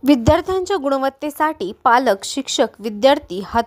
विद्यार्थ्यांच्या गुणवत्तेसाठी पालक, शिक्षक, विद्यार्थी हा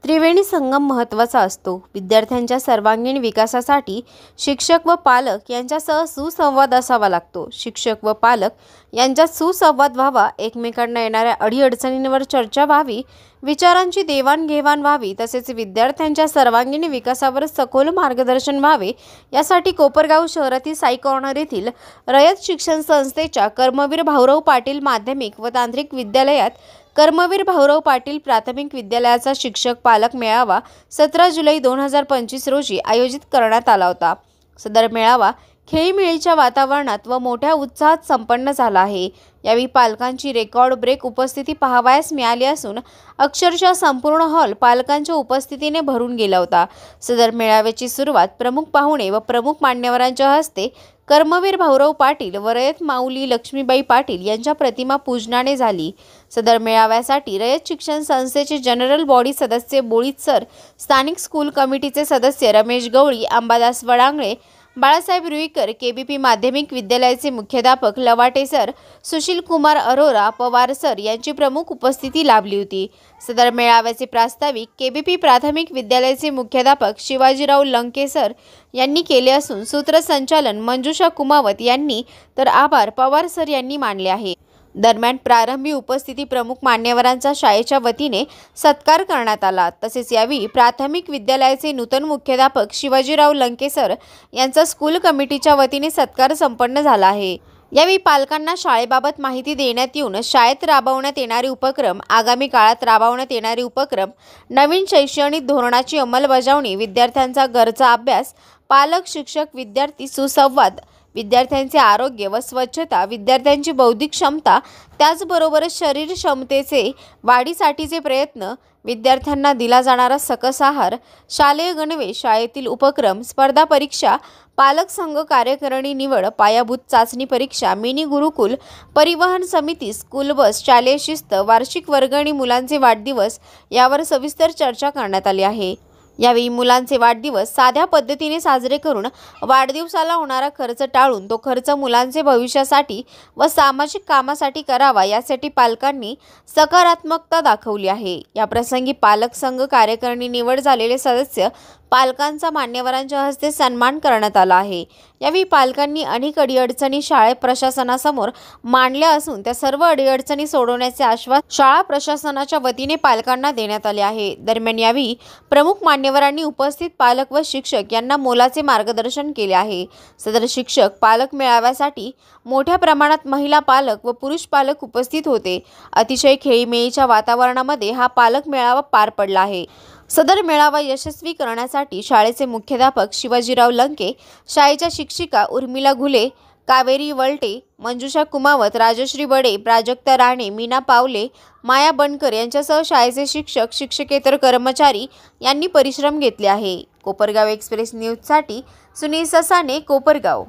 त्रिवेणी संगम महत्त्वाचा असतो। विद्यार्थ्यांच्या सर्वांगीण विकासासाठी शिक्षक व पालक यांच्यासह सुसंवाद असावा लागतो। शिक्षक व पालक यांच्यात सुसंवाद व्हावा, एकमेकांना येणाऱ्या अडीअडचणींवर चर्चा व्हावी, विचारांची देवाणघेवाण व्हावी, तसेच विद्यार्थ्यांच्या सर्वांगीण विकासावर सखोल मार्गदर्शन व्हावे, यासाठी कोपरगाव शहरातील साई कॉर्नर येथील रयत शिक्षण संस्थेच्या कर्मवीर भाऊराव पाटील माध्यमिक व तांत्रिक विद्यालयात कर्मवीर भाऊराव पाटील प्राथमिक विद्यालयाचा शिक्षक पालक मेळावा 17 जुलै 2025 रोजी आयोजित करण्यात आला होता। सदर मेळावा खेळीमेळीच्या वातावरणात व मोठ्या उत्साहात संपन्न झाला आहे। यावेळी पालकांची रेकॉर्ड ब्रेक उपस्थिती पाहावयास मिळाली असून अक्षरशः संपूर्ण हॉल पालकांच्या उपस्थितीने भरून गेला होता। सदर मेळाव्याची सुरुवात प्रमुख पाहुणे व प्रमुख मान्यवरांच्या हस्ते कर्मवीर भाऊराव पाटील व रयत माऊली लक्ष्मीबाई पाटील यांच्या प्रतिमा पूजनाने झाली। सदर मेळाव्यासाठी रयत शिक्षण संस्थेचे जनरल बॉडी सदस्य बोळीत सर, स्थानिक स्कूल कमिटीचे सदस्य रमेश गवळी, अंबादास वडांगळे, बाळासाहेब रुईकर, केबीपी माध्यमिक विद्यालयाचे मुख्याध्यापक लवाटे सर, सुशील कुमार अरोरा, पवार सर यांची प्रमुख उपस्थिती लाभली होती। सदर मेळाव्याचे प्रास्ताविक केबीपी प्राथमिक विद्यालयाचे मुख्याध्यापक शिवाजीराव लंके सर यांनी केले असून सूत्रसंचालन मंजुषा कुमावत यांनी तर आभार पवार सर यांनी मानले आहे। दरम्यान प्रारंभी उपस्थिती प्रमुख मान्यवरांचा शाळेच्या वतीने सत्कार करण्यात आला। तसेच यावेळी प्राथमिक विद्यालयाचे नूतन मुख्याध्यापक शिवाजीराव लंके सर यांचा स्कूल कमिटीच्या वतीने सत्कार संपन्न झाला आहे। यावेळी पालकांना शाळेबाबत माहिती देण्यात येऊन शाळेत राबवण्यात येणारे उपक्रम, आगामी काळात राबवण्यात येणारे उपक्रम, नवीन शैक्षणिक धोरणाची अंमलबजावणी, विद्यार्थ्यांचा घरचा अभ्यास, पालक, शिक्षक, विद्यार्थी सुसंवाद, विद्यार्थ्यांचे आरोग्य व स्वच्छता, विद्यार्थ्यांची बौद्धिक क्षमता, त्याचबरोबर शरीर क्षमतेचे वाढीसाठीचे प्रयत्न, विद्यार्थ्यांना दिला जाणारा सकस आहार, शालेय गणवेश, शाळेतील उपक्रम, स्पर्धा परीक्षा, पालक संघ कार्यकारिणी निवड, पायाभूत चाचणी परीक्षा, मिनी गुरुकुल, परिवहन समिती, स्कूल बस, शालेय शिस्त, वार्षिक वर्गणी, मुलांचे वाढदिवस यावर सविस्तर चर्चा करण्यात आली आहे। यावेळी मुलांचे वाढदिवस साध्या पद्धतीने साजरे करून वाढदिवसाला होणारा खर्च टाळून तो खर्च मुलांचे भविष्यासाठी व सामाजिक कामासाठी करावा, यासाठी पालकांनी सकारात्मकता दाखवली आहे। या प्रसंगी पालक संघ कार्यकारिणी निवड झालेले सदस्य पालकांचा मान्यवरांच्या हस्ते सन्मान करण्यात आला आहे। यावेळी पालकांनी अनेक अडीअडचणी शाळा प्रशासनासमोर मांडल्या असून त्या सर्व अडीअडचणी सोडवण्याचे आश्वासन शाळा प्रशासनाच्या वतीने पालकांना देण्यात आले आहे। दरम्यान यावेळी प्रमुख मान्यवरांनी उपस्थित पालक व शिक्षक यांना मोलाचे मार्गदर्शन केले आहे। सदर शिक्षक पालक मेळाव्यासाठी मोठ्या प्रमाणात महिला पालक व पुरुष पालक उपस्थित होते। अतिशय खेळीमेळीच्या वातावरणामध्ये हा पालक मेळावा पार पडला आहे। सदर मेळावा यशस्वी करण्यासाठी शाळेचे मुख्याध्यापक शिवाजीराव लंके, शाळेच्या शिक्षिका उर्मिला घुले, कावेरी वलटे, मंजुषा कुमावत, राजश्री बडे, प्राजक्ता राणे, मीना पावले, माया बनकर यांच्यासह शाळेचे शिक्षक, शिक्षकेतर कर्मचारी यांनी परिश्रम घेतले आहे। कोपरगाव एक्सप्रेस न्यूजसाठी सुनील ससाने, कोपरगाव।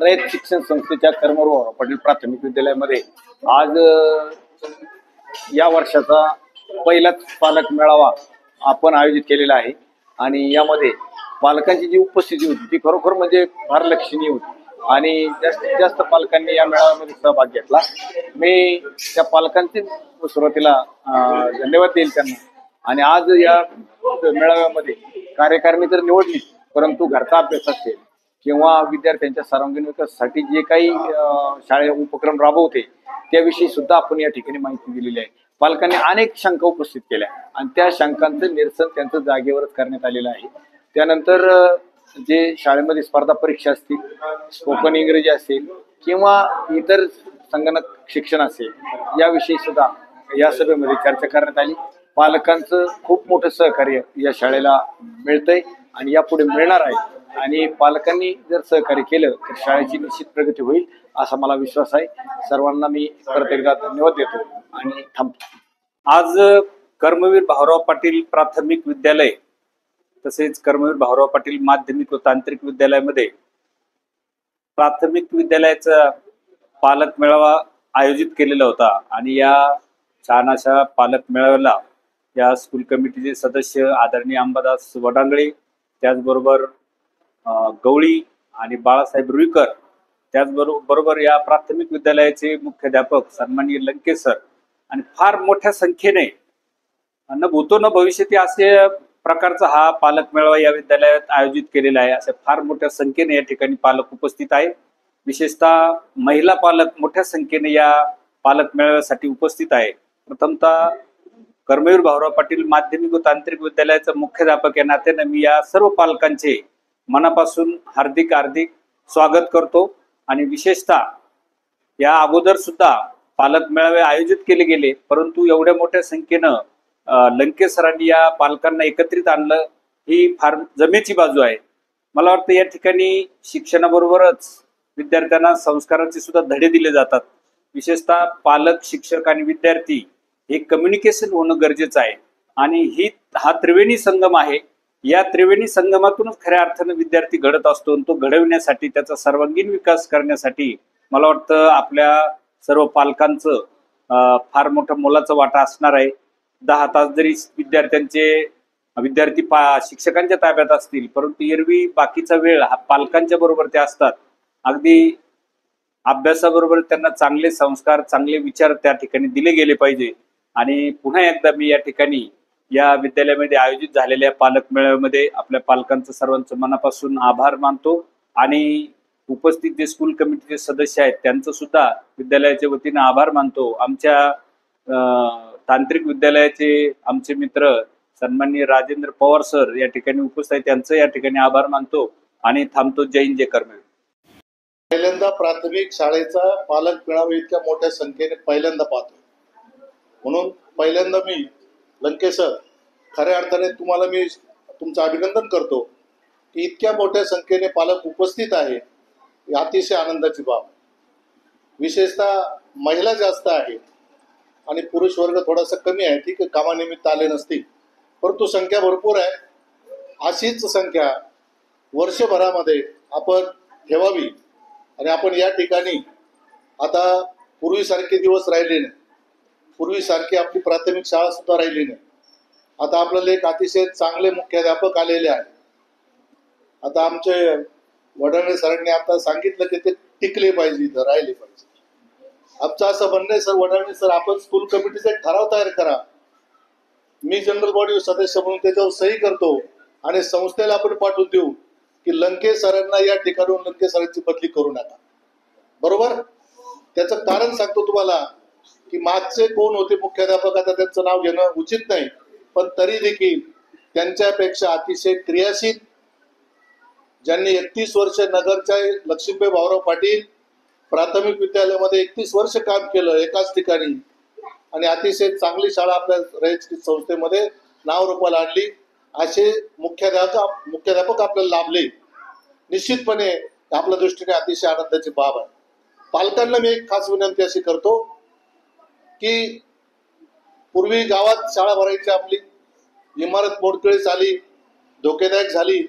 रयत शिक्षण संस्थेच्या कर्मवीर भाऊराव पाटील प्राथमिक विद्यालयामध्ये आज या वर्षाचा पहिलाच पालक मेळावा आपण आयोजित केलेला आहे आणि यामध्ये पालकांची जी उपस्थिती होती ती खरोखर म्हणजे फार लक्षणीय होती आणि जास्तीत जास्त पालकांनी या मेळाव्यामध्ये सहभाग घेतला। मी त्या पालकांचे सुरुवातीला धन्यवाद देईल त्यांना। आणि आज या मेळाव्यामध्ये कार्यकारिणी तर निवडली, परंतु घरचा अभ्यास असेल किंवा विद्यार्थ्यांच्या सर्वांगीण विकासासाठी जे काही शाळेत उपक्रम राबवते त्याविषयी सुद्धा आपण या ठिकाणी माहिती दिलेली आहे। पालकांनी अनेक शंका उपस्थित केल्या आणि त्या शंकांचं निरसन त्यांचं जागेवरच करण्यात आलेलं आहे। त्यानंतर जे शाळेमध्ये स्पर्धा परीक्षा असतील, स्पोकन इंग्रजी असेल किंवा इतर संगणक शिक्षण असेल, याविषयी सुद्धा या सभेमध्ये चर्चा करण्यात आली। पालकांचं खूप मोठं सहकार्य या शाळेला मिळतंय आणि यापुढे मिळणार आहे आणि पालकांनी जर सहकार्य केलं तर शाळेची निश्चित प्रगती होईल असा मला विश्वास आहे। सर्वांना मी परत एकदा धन्यवाद देतो आणि थांबतो। आज कर्मवीर भाऊराव पाटील प्राथमिक विद्यालय तसेच कर्मवीर भाऊराव पाटील माध्यमिक व तांत्रिक विद्यालयामध्ये प्राथमिक विद्यालयाचा पालक मेळावा आयोजित केलेला होता आणि या छान अशा पालक मेळाव्याला या स्कूल कमिटीचे सदस्य आदरणीय अंबादास वडांगळे, त्याचबरोबर गवळी आणि बाळासाहेब रुईकर त्याचबरोबर या प्राथमिक विद्यालयाचे मुख्याध्यापक सन्माननीय लंके सर आणि फार मोठ्या संख्येने न भूतो न भविष्यती असे प्रकारचा हा पालक मेळावा या विद्यालयात आयोजित केलेला आहे। असे फार मोठ्या संख्येने या ठिकाणी पालक उपस्थित आहे। विशेषतः महिला पालक मोठ्या संख्येने या पालक मेळाव्यासाठी उपस्थित आहे। प्रथमतः कर्मवीर भाऊराव पाटील माध्यमिक व तांत्रिक विद्यालयाचा मुख्याध्यापक या नात्याने मी या सर्व पालकांचे मनापासून हार्दिक स्वागत करतो। आणि विशेषतः या अगोदर सुद्धा पालक मेळावे आयोजित केले गेले, परंतु एवढ्या मोठ्या संख्येनं लंके सरांनी या पालकांना एकत्रित आणलं ही फार जमेची बाजू आहे। मला वाटतं या ठिकाणी शिक्षणाबरोबरच विद्यार्थ्यांना संस्कारांचे सुद्धा धडे दिले जातात। विशेषतः पालक, शिक्षक आणि विद्यार्थी हे कम्युनिकेशन होणं गरजेचं आहे आणि हा त्रिवेणी संगम आहे। या त्रिवेणी संगमातूनच खऱ्या अर्थानं विद्यार्थी घडत असतो। तो घडविण्यासाठी, त्याचा सर्वांगीण विकास करण्यासाठी मला वाटतं आपल्या सर्व पालकांचं फार मोठा मोलाचा वाटा असणार आहे। 10 तास जरी विद्यार्थी शिक्षकांच्या ताब्यात असतील, परंतु एरवी बाकीचा वेळ हा पालकांच्या बरोबर ते असतात। अगदी अभ्यासाबरोबर त्यांना चांगले संस्कार, चांगले विचार त्या ठिकाणी दिले गेले पाहिजे। आणि पुन्हा एकदा मी या ठिकाणी या विद्यालयामध्ये आयोजित झालेल्या पालक मेळाव्यामध्ये आपल्या पालकांचं सर्वांचं मनापासून आभार मानतो आणि उपस्थित जे स्कूल कमिटीचे सदस्य आहेत त्यांचं सुद्धा विद्यालयाच्या वतीने आभार मानतो। आमच्या तांत्रिक विद्यालयाचे आमचे मित्र सन्माननीय राजेंद्र पवार सर या ठिकाणी उपस्थित आहेत, त्यांचं या ठिकाणी आभार मानतो आणि थांबतो। जय हिंद, जय कर्मवीर। पहिल्यांदा प्राथमिक शाळेचा पालक मेळावा इतक्या मोठ्या संख्येने पहिल्यांदा पाहतो, म्हणून पहिल्यांदा मी लंके सर खऱ्या अर्थाने मी तुमचं अभिनंदन करतो की इतक्या मोठ्या संख्येने पालक उपस्थित आहे, ही अतिशय आनंदाची बाब। विशेषतः महिला जास्त आहेत आणि पुरुष वर्ग थोडासा कमी आहे, ठीक आहे, कामानिमित्त आले नसतील, परंतु संख्या भरपूर आहे। अशीच संख्या वर्षभरामध्ये आपण ठेवावी आणि आपण या ठिकाणी आता पूर्वीसारखे दिवस राहिले नाही, पूर्वीसारखी आपली प्राथमिक शाळा सुद्धा राहिली नाही। आता आपल्याला एक अतिशय चांगले मुख्याध्यापक आलेले आहेत। आता आमचे वडाळे सरांनी आता सांगितलं की ते टिकले पाहिजे, इथं राहिले पाहिजे। आमचं असं म्हणणं आहे सर, वडाळे सर, आपण स्कूल कमिटीचा एक ठराव तयार करा, मी जनरल बॉडी सदस्य म्हणून त्याच्यावर सही करतो आणि संस्थेला आपण पाठवून देऊ की लंके सरांना या ठिकाणून लंके सरांची बदली करू नका। बरोबर? त्याचं कारण सांगतो तुम्हाला की मागचे कोण होते मुख्याध्यापक, आता त्यांचं नाव घेणं उचित नाही, पण तरी देखील त्यांच्यापेक्षा अतिशय क्रियाशील, ज्यांनी 31 वर्ष नगरच्या लक्ष्मीबाई भाऊराव पाटील प्राथमिक विद्यालयामध्ये 31 वर्ष काम केलं एकाच ठिकाणी आणि अतिशय चांगली शाळा आपल्या रयत संस्थेमध्ये नाव रूपाला आणली, असे मुख्याध्यापक आपल्याला लाभले। निश्चितपणे आपल्या दृष्टीने अतिशय आनंदाची बाब आहे। पालकांना मी एक खास विनंती अशी करतो की पूर्वी गावात शाळा भरायची, आपली इमारत मोडकळीस आली, धोकेदायक झाली,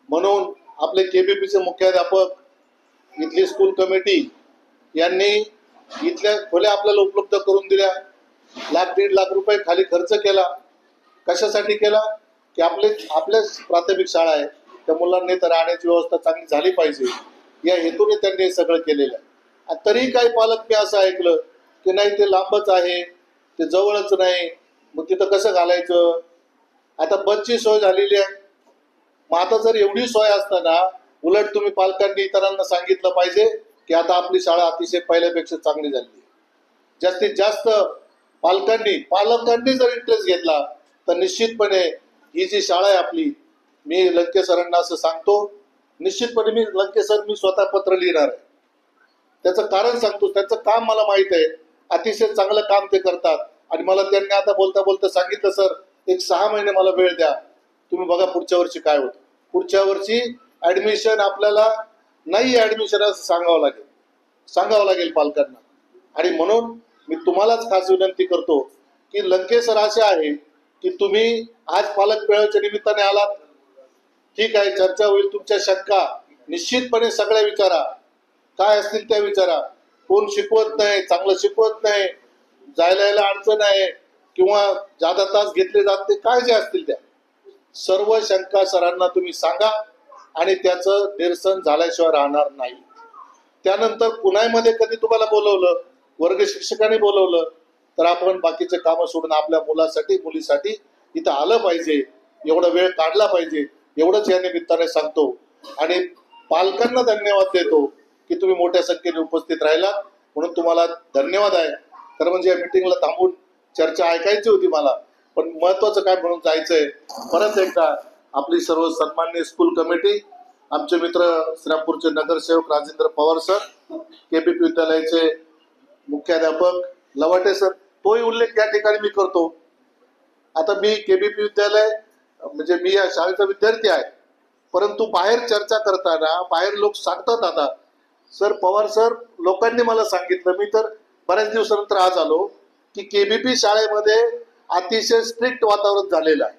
म्हणून आपले केबीपीचे मुख्याध्यापक, इथली स्कूल कमिटी यांनी इथल्या खोल्या आपल्याला उपलब्ध करून दिल्या। 1-1.5 लाख रुपये खाली खर्च केला। कशासाठी केला? की आपल्या प्राथमिक शाळा आहे, त्या मुलांनी तर राहण्याची व्यवस्था चांगली झाली पाहिजे, या हेतूने त्यांनी हे सगळं केलेलं आहे। तरी काही पालक मी असं ऐकलं की नाही, ते लांबच आहे, ते जवळच नाही, मग तिथं कसं घालायचं? आता बसची सोय झालेली आहे, मग आता जर एवढी सोय असताना उलट तुम्ही पालकांनी इतरांना सांगितलं पाहिजे की आता आपली शाळा अतिशय पहिल्यापेक्षा चांगली झाली आहे। जास्तीत जास्त पालकांनी जर इंटरेस्ट घेतला तर निश्चितपणे ही जी शाळा आहे आपली, मी लंके सरांना असं सांगतो, निश्चितपणे मी लंके सर, मी स्वतः पत्र लिहिणार आहे। त्याचं कारण सांगतो, त्यांचं काम मला माहित आहे, अतिशय चांगलं काम ते करतात आणि मला त्यांनी आता बोलता बोलता सांगितलं, सर एक 6 महिने मला वेळ द्या, तुम्ही बघा पुढच्या वर्षी काय होतं। पुढच्या वर्षी ऍडमिशन आपल्याला नाही, ऍडमिशन असं सांगावं लागेल पालकांना। आणि म्हणून मी तुम्हालाच खास विनंती करतो की लंके सर असे आहे की तुम्ही आज पालक मेळाव्याच्या निमित्ताने आलात, ठीक आहे, चर्चा होईल, तुमच्या शंका निश्चितपणे सगळ्या विचारा, काय असतील त्या विचारा। कोण शिकवत नाही, चांगलं शिकवत नाही, जायला यायला अडचण आहे किंवा जादा तास घेतले जात नाही, काय जे असतील त्या सर्व शंका सरांना तुम्ही सांगा आणि त्याचं निरसन झाल्याशिवाय राहणार नाही। त्यानंतर पुण्यामध्ये कधी तुम्हाला बोलवलं, वर्ग शिक्षकांनी बोलवलं, तर आपण बाकीचे कामं सोडून आपल्या मुलासाठी मुलीसाठी इथं आलं पाहिजे, एवढा वेळ काढला पाहिजे, एवढंच या निमित्ताने सांगतो. आणि पालकांना धन्यवाद देतो की तुम्ही मोठ्या संख्येने उपस्थित राहिला, म्हणून तुम्हाला धन्यवाद आहे. खरं म्हणजे या मिटिंगला थांबून चर्चा ऐकायची होती मला, पण महत्वाचं काय म्हणून जायचंय. परत एकदा आपली सर्व सन्माननीय स्कूल कमिटी, आमचे मित्र श्रीरामपूरचे नगरसेवक राजेंद्र पवार सर, केबीपी विद्यालयाचे मुख्याध्यापक लवाटे सर, तोही उल्लेख या ठिकाणी मी करतो. आता मी केबीपी विद्यालय म्हणजे मी या शाळेचा विद्यार्थी आहे, परंतु बाहेर चर्चा करताना बाहेर लोक सांगतात, आता सर पवार सर लोकांनी मला सांगितलं, मी तर बऱ्याच दिवसानंतर आज आलो, की केबीपी शाळेमध्ये अतिशय स्ट्रिक्ट वातावरण झालेलं आहे.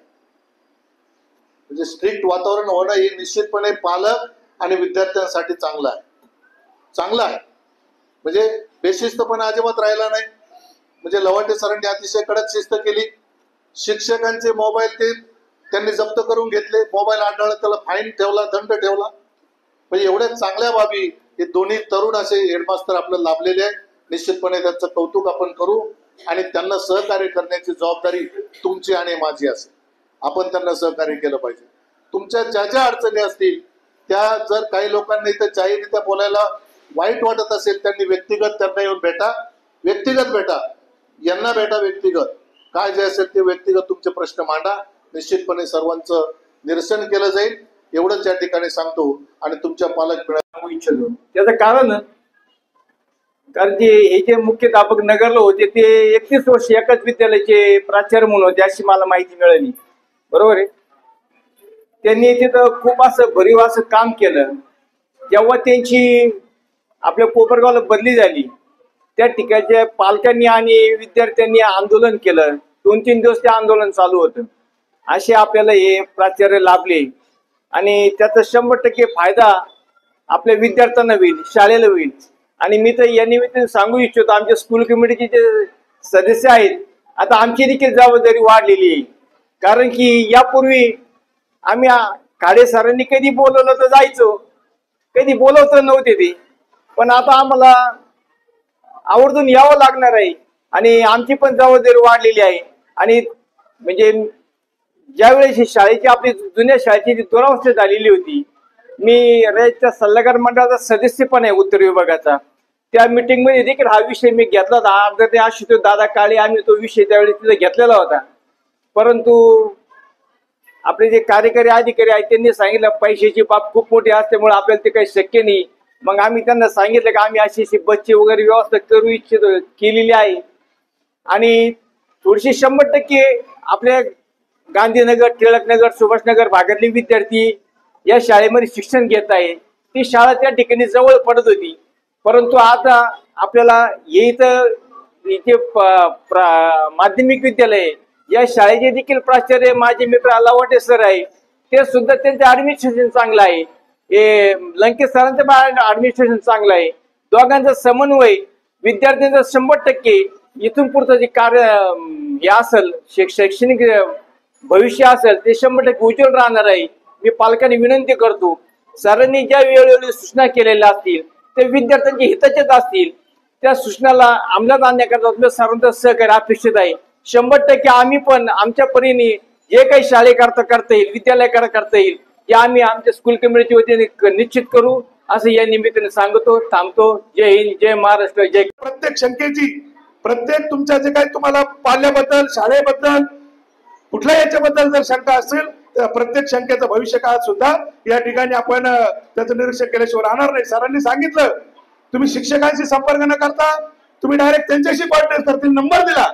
म्हणजे स्ट्रिक्ट वातावरण होणं हे निश्चितपणे पालक आणि विद्यार्थ्यांसाठी चांगलं आहे. म्हणजे बेशिस्तपणा अजिबात राहिला नाही. म्हणजे लवाटे सरांनी अतिशय कडक शिस्त केली. शिक्षकांचे मोबाईल त्यांनी जप्त करून घेतले, मोबाईल आढळला त्याला फाईन ठेवला, दंड ठेवला. म्हणजे एवढ्या चांगल्या बाबी हे दोन्ही तरुण असे हेडमास्टर आपल्याला लाभलेले आहेत. निश्चितपणे त्यांचं कौतुक आपण करू आणि त्यांना सहकार्य करण्याची जबाबदारी तुमची आणि माझी असेल. आपण त्यांना सहकार्य केलं पाहिजे. तुमच्या ज्या ज्या अडचणी असतील त्या जर काही लोकांना इथं जाहीररित्या बोलायला वाईट वाटत असेल, त्यांनी व्यक्तिगत त्यांना येऊन भेटा, व्यक्तिगत भेटा, यांना भेटा व्यक्तिगत. काय जे असेल ते व्यक्तिगत तुमचे प्रश्न मांडा. निश्चितपणे सर्वांचं निरसन केलं जाईल, एवढंच या ठिकाणी सांगतो. आणि तुमच्या पालक सांगू इच्छितो त्याचं कारण हे जे मुख्याध्यापक नगरला होते ते 31 वर्ष एकाच विद्यालयाचे प्राचार्य म्हणून होते अशी मला माहिती मिळाली. बरोबर आहे. त्यांनी तिथं खूप असं भरीव असं काम केलं. जेव्हा त्यांची आपल्या कोपरगावला बदली झाली, त्या ठिकाणच्या पालकांनी आणि विद्यार्थ्यांनी आंदोलन केलं. 2-3 दिवस ते आंदोलन चालू होतं. असे आपल्याला हे प्राचार्य लाभले आणि त्याचा 100% फायदा आपल्या विद्यार्थ्यांना होईल, शाळेला होईल. आणि मी तर या निमित्ताने सांगू इच्छितो, आमच्या स्कूल कमिटीचे जे सदस्य आहेत, आता आमची देखील जबाबदारी वाढलेली आहे. कारण की यापूर्वी आम्ही काळे सरांनी कधी बोलवलं तर जायचो, कधी बोलवत नव्हते ते, पण आता आम्हाला आवर्जून यावं लागणार आहे आणि आमची पण जबाबदारी वाढलेली आहे. आणि म्हणजे ज्यावेळेस शाळेची आपली जुन्या शाळेची जी दुरावस्था झालेली होती, मी रयतच्या सल्लागार मंडळाचा सदस्य पण आहे उत्तर विभागाचा. त्या मीटिंग मध्ये देखील हा विषय मी घेतला होता. अर्धा ते आशुतोष दादा काळे आम्ही तो विषय त्यावेळेस तिथे घेतलेला होता. परंतु आपले जे कार्यकारी अधिकारी आहेत त्यांनी सांगितलं पैशाची बाब खूप मोठी असल्यामुळे आपल्याला ते काही शक्य नाही. मग आम्ही त्यांना सांगितलं की आम्ही अशी बसची वगैरे व्यवस्था करू इच्छितो, केलेली आहे. आणि थोडीशी 100% आपल्या गांधीनगर, टिळकनगर, सुभाषनगर भागातले विद्यार्थी या शाळेमध्ये शिक्षण घेत आहे. ती शाळा त्या ठिकाणी जवळ पडत होती. परंतु आता आपल्याला इथे माध्यमिक विद्यालय या शाळेचे देखील प्राचार्य माझे मित्र लवाटे सर आहे, ते सुद्धा त्यांचं ऍडमिनिस्ट्रेशन चांगलं आहे. हे लंकेश सरांचं ऍडमिनिस्ट्रेशन चांगलं आहे. दोघांचा समन्वय विद्यार्थ्यांचा 100% इथून पुढचं जे कार्य हे असेल, शैक्षणिक भविष्य असेल ते 100% उज्ज्वल राहणार आहे. मी पालकांनी विनंती करतो, सरांनी ज्या वेळोवेळी सूचना केलेल्या असतील ते विद्यार्थ्यांच्या हिताच्याच असतील, त्या सूचनाला अंमलात आणण्याकरता सर्वांचं सहकार्य अपेक्षित आहे. 100% आम्ही पण आमच्या परीने जे काही शाळेकरता करता येईल, विद्यालयाकरता करता येईल, ते आम्ही आमच्या स्कूल कमिटीच्या वतीने निश्चित करू असं या निमित्ताने सांगतो. थांबतो. जय हिंद, जय महाराष्ट्र, जय. प्रत्येक शंकेची, प्रत्येक तुमच्या जे काही तुम्हाला पाल्याबद्दल, शाळेबद्दल, कुठल्या याच्याबद्दल जर शंका असेल, तर प्रत्येक शंकेचा भविष्य काळात सुद्धा या ठिकाणी आपण त्याचं निरीक्षण केल्याशिवाय राहणार नाही. सरांनी सांगितलं, तुम्ही शिक्षकांशी संपर्क न करता तुम्ही डायरेक्ट त्यांच्याशी कॉन्टॅक्ट करतील, नंबर दिला.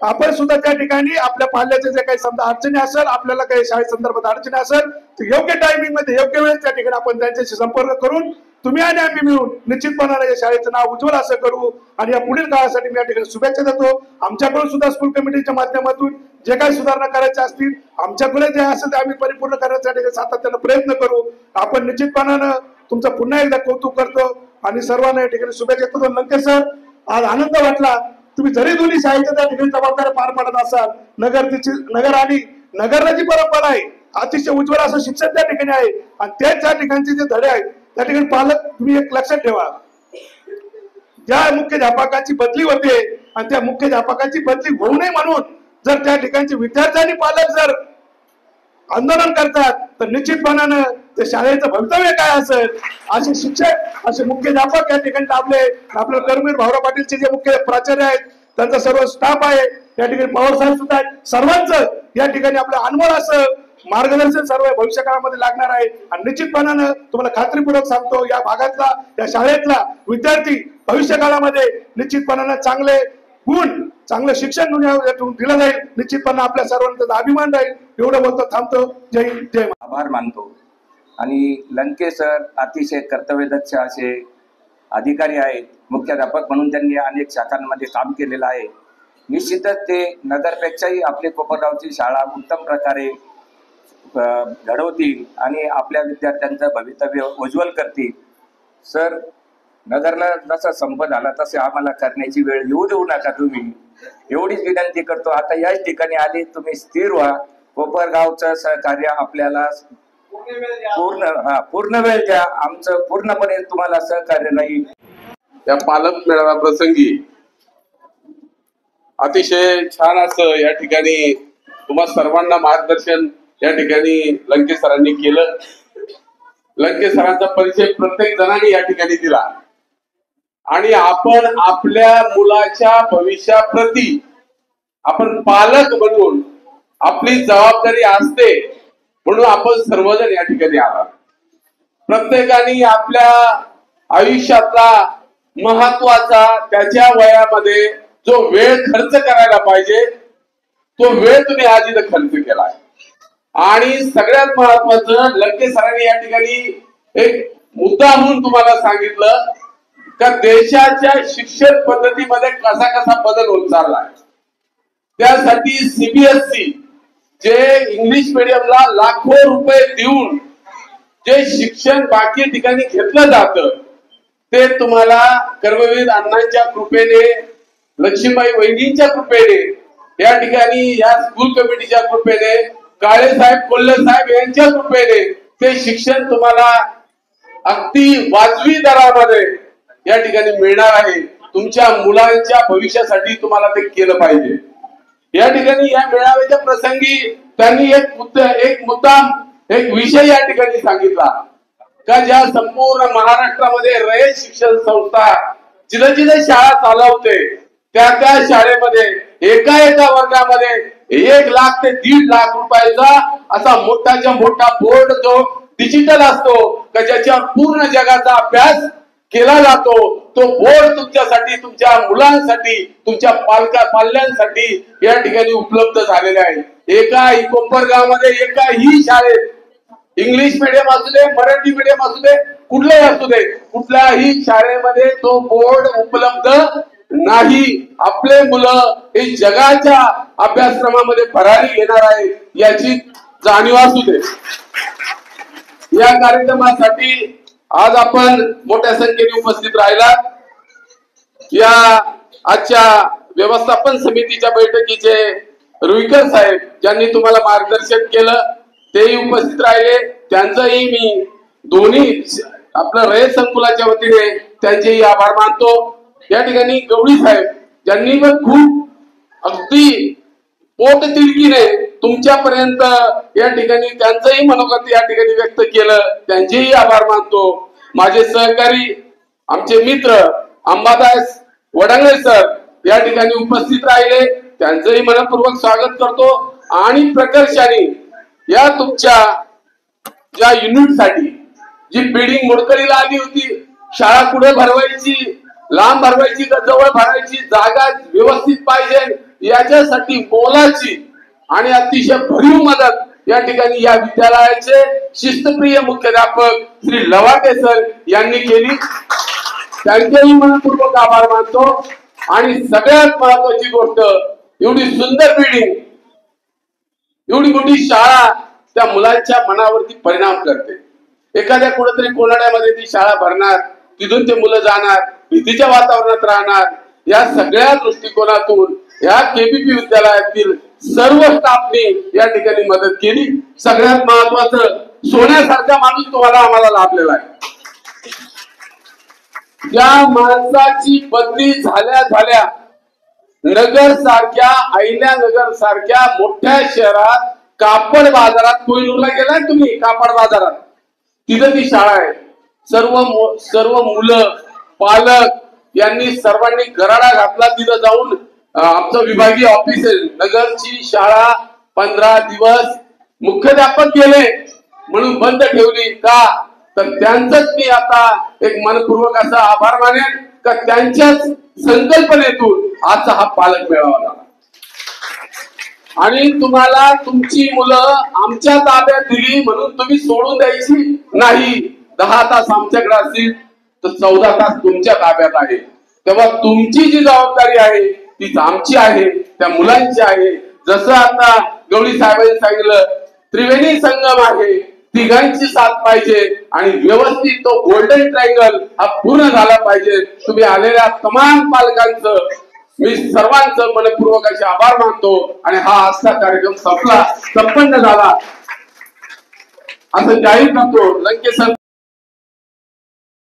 आपण सुद्धा त्या ठिकाणी आपल्या पाल्याचे जे काही समजा अडचणी असेल, आपल्याला काही शाळे संदर्भात अडचणी असेल, तर योग्य टायमिंग मध्ये योग्य वेळेस त्या ठिकाणी आपण त्यांच्याशी संपर्क करून तुम्ही आणि आम्ही मिळून निश्चितपणे या शाळेचं नाव उज्ज्वल असं करू. आणि या पुढील काळासाठी मी या ठिकाणी शुभेच्छा देतो. आमच्याकडून सुद्धा स्कूल कमिटीच्या माध्यमातून जे काही सुधारणा करायच्या असतील, आमच्याकडे जे असेल ते आम्ही परिपूर्ण करण्यासाठी सातत्यानं प्रयत्न करू. आपण निश्चितपणानं तुमचं पुन्हा एकदा कौतुक करतो आणि सर्वांना या ठिकाणी शुभेच्छा देतो. लंकेश सर, आज आनंद वाटला. तुम्ही जरी दोन्ही शाळेच्या त्या ठिकाणी जबाबदारी पार पडत असाल, नगर आणि नगरला जी परंपरा आहे, अतिशय उज्ज्वल असं शिक्षण त्या ठिकाणी आहे आणि त्याच त्या ठिकाणचे जे धडे आहेत त्या ठिकाणी पालक तुम्ही एक लक्षात ठेवा, ज्या मुख्याध्यापकाची बदली होते आणि त्या मुख्याध्यापकाची बदली होऊ नये म्हणून जर त्या ठिकाणचे विद्यार्थी पालक जर आंदोलन करतात तर निश्चितपणानं त्या शाळेचं भवितव्य काय असेल, असे शिक्षक असे मुख्याध्यापक या ठिकाणी आपले कर्मवीर भाऊराव पाटीलचे जे मुख्य प्राचार्य आहेत, त्यांचा सर्व स्टाफ आहे, या ठिकाणी पवार साहेब सुद्धा आहेत, सर्वांचं या ठिकाणी आपलं अनमोल असं मार्गदर्शन सर्व भविष्य काळामध्ये लागणार आहे. आणि निश्चितपणानं तुम्हाला खात्रीपूर्वक सांगतो, या भागातला या शाळेतला विद्यार्थी भविष्य काळामध्ये निश्चितपणानं चांगले गुण चांगलं शिक्षण दिलं जाईल. निश्चितपणे आपल्या सर्वांचा अभिमान राहील. एवढं बोलतो, थांबतो. जय हिंद, जय महाराष्ट्र. आभार मानतो. आणि लंके सर अतिशय कर्तव्यदक्ष असे अधिकारी आहेत. मुख्याध्यापक म्हणून त्यांनी अनेक शाखांमध्ये काम केलेलं आहे. निश्चितच ते नगरपेक्षाही आपली कोपरगावची शाळा उत्तम प्रकारे घडवतील आणि आपल्या विद्यार्थ्यांचं भवितव्य उज्ज्वल करतील. सर, नगरला जसा संप झाला तसे आम्हाला करण्याची वेळ येऊ देऊ नका तुम्ही, एवढीच विनंती करतो. आता याच ठिकाणी आले, तुम्ही स्थिर व्हा. कोपरगावचं सहकार्य आपल्याला पूर्ण वेळ द्या. आमचं पूर्णपणे तुम्हाला सहकार्य राहील. या पालक मेळाव्या प्रसंगी अतिशय छान असं या ठिकाणी तुम्हा सर्वांना मार्गदर्शन या ठिकाणी लंके सरांनी केलं. लंके सरांचा परिचय प्रत्येक जणांनी या ठिकाणी दिला आणि आपण आपल्या मुलाच्या भविष्याप्रती आपण पालक बनून आपली जबाबदारी असते म्हणून आपण सर्वजण या ठिकाणी आला. प्रत्येकाने आपल्या आयुष्यातला महत्वाचा त्याच्या वयामध्ये जो वेळ खर्च करायला पाहिजे तो वेळ तुम्ही आज इथं खर्च केलाय. आणि सगळ्यात महत्वाचं लंके सरांनी या ठिकाणी एक मुद्दा म्हणून तुम्हाला सांगितलं का देशाच्या शिक्षण पद्धतीमध्ये कसा कसा बदल होत चाललाय. त्यासाठी सीबीएसई जे इंग्लिश मीडियमला लाखो रुपये देऊन जे शिक्षण बाकी ठिकाणी घेतलं जातं ते तुम्हाला कर्मवीर अण्णांच्या कृपेने, लक्ष्मीबाई वहिनींच्या कृपेने, या ठिकाणी या स्कूल कमिटीच्या कृपेने, काळे साहेब, कोल्हे साहेब यांच्या कृपेने ते शिक्षण तुम्हाला अगदी वाजवी दरामध्ये या ठिकाणी मिळणार आहे. तुमच्या मुलांच्या भविष्यासाठी तुम्हाला ते केलं पाहिजे. या ठिकाणी या मेळाव्याच्या प्रसंगी त्यांनी एक विषय या ठिकाणी सांगितला का ज्या संपूर्ण महाराष्ट्रामध्ये रयत शिक्षण संस्था जिथे जिथे शाळा चालवते त्या शाळेमध्ये एका वर्गामध्ये 1 लाख ते 1.5 लाख रुपयाचा असा मोठाच्या मोठा बोर्ड जो डिजिटल असतो का ज्याच्यावर पूर्ण जगाचा अभ्यास केला जातो, तो बोर्ड तुमच्यासाठी, तुमच्या मुलांसाठी, तुमच्या पाल्यांसाठी या ठिकाणी उपलब्ध झालेला आहे. एकाही कोपरगावमध्ये एकाही शाळेत इंग्लिश मीडियम असू दे, मराठी मीडियम असू दे, कुठलाही असू दे, कुठल्याही शाळेमध्ये तो बोर्ड उपलब्ध नाही. आपले मुलं हे जगाच्या अभ्यासक्रमामध्ये भरारी घेणार आहे याची जाणीव असू दे. या कार्यक्रमासाठी आज आपण मोठ्या संख्येने उपस्थित राहिला. या आजच्या व्यवस्थापन समितीच्या बैठकीचे रुईकर साहेब ज्यांनी तुम्हाला मार्गदर्शन केलं तेही उपस्थित राहिले. त्यांचाही मी दोन्ही आपलं रयत संकुलाच्या वतीने त्यांचेही आभार मानतो. या ठिकाणी गवळी साहेब ज्यांनी पण खूप अगदी पोट तिडकीने तुमच्यापर्यंत या ठिकाणी त्यांचंही मनोगत या ठिकाणी व्यक्त केलं, त्यांचेही आभार मानतो. माझे सहकारी आमचे मित्र अंबादास वडांगळे सर या ठिकाणी उपस्थित राहिले, त्यांचंही मनपूर्वक स्वागत करतो. आणि प्रकर्षाने या तुमच्या ज्या युनिटसाठी जी बिल्डिंग मोडकरीला आली होती, शाळा कुठे भरवायची, लांब भरवायची का जवळ भरायची, जागा व्यवस्थित पाहिजे याच्यासाठी मोलाची आणि अतिशय भरीव मदत या ठिकाणी या विद्यालयाचे शिस्तप्रिय मुख्याध्यापक श्री लवाटे सर यांनी केली. त्यांचेही मनपूर्वक आभार मानतो. आणि सगळ्यात महत्वाची गोष्ट, एवढी सुंदर बिल्डिंग, एवढी मोठी शाळा त्या मुलांच्या मनावरती परिणाम करते. एखाद्या कुठेतरी कोणाड्यामध्ये ती शाळा भरणार, तिथून ते मुलं जाणार, भीतीच्या वातावरणात राहणार. या सगळ्या दृष्टिकोनातून या केबीपी विद्यालयातील सर्व स्टाफने या ठिकाणी मदत केली. सगळ्यात महत्वाचं, सोन्यासारखा माणूस तुम्हाला आम्हाला लाभलेला आहे. ज्या माणसाची बदली झाल्या नगर सारख्या अहिल्यानगर सारख्या मोठ्या शहरात कापड बाजारात कोहिनूरला गेलाय तुम्ही, कापड बाजारात तिथं ती शाळा आहे. सर्व मुलं पालक यांनी सर्वांनी गराडा घातला. तिथं जाऊन आमचं विभागीय ऑफिस आहे, नगरची शाळा 15 दिवस मुख्याध्यापक गेले म्हणून बंद ठेवली का, तर त्यांचंच मी आता एक मनपूर्वक असा आभार मानेन का त्यांच्याच संकल्पनेतून आजचा हा पालक मेळावा झाला. आणि तुम्हाला तुमची मुलं आमच्या ताब्यात दिली म्हणून तुम्ही सोडून द्यायची नाही. 10 तास आमच्याकडे असतील तर 14 तास तुमच्या ताब्यात आहे. तेव्हा तुमची जी जबाबदारी आहे ती आमची आहे, त्या मुलांची आहे. जसं आता गवळी साहेबांनी सांगितलं, त्रिवेणी संगम आहे, तिघांची साथ पाहिजे आणि व्यवस्थित तो गोल्डन ट्रायंगल हा पूर्ण झाला पाहिजे. तुम्ही आलेल्या तमाम पालकांचं मी सर्वांचं मनपूर्वक असे आभार मानतो आणि हा आजचा कार्यक्रम संपन्न झाला असं जाहीर करतो. लंके सर